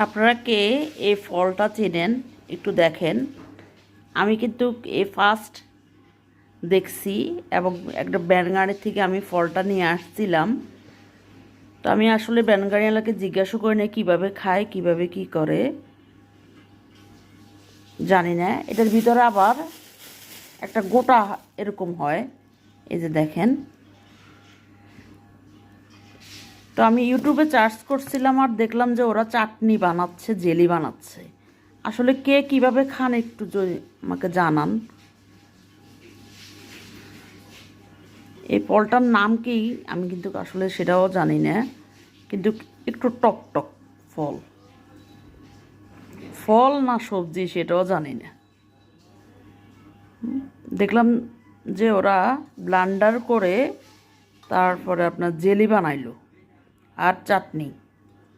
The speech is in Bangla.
আপনারা কে এই ফলটা চেনেন একটু দেখেন। আমি কিন্তু এই ফার্স্ট দেখছি এবং একটা ব্যানগাড়ি থেকে আমি ফলটা নিয়ে আসছিলাম। তো আমি আসলে ব্যানগাড়িওয়ালাকে জিজ্ঞাসা করি না কীভাবে খায়, কীভাবে কি করে জানি না। এটার ভিতরে আবার একটা গোটা এরকম হয়, এই যে দেখেন। তো আমি ইউটিউবে সার্চ করছিলাম আর দেখলাম যে ওরা চাটনি বানাচ্ছে, জেলি বানাচ্ছে। আসলে কে কিভাবে খান একটু যদি আমাকে জানান। এই ফলটার নাম কি আমি কিন্তু আসলে সেটাও জানি না, কিন্তু একটু টক টক ফল, ফল না সবজি সেটাও জানি না। দেখলাম যে ওরা ব্লান্ডার করে তারপরে আপনার জেলি বানাইলো আর চাটনি।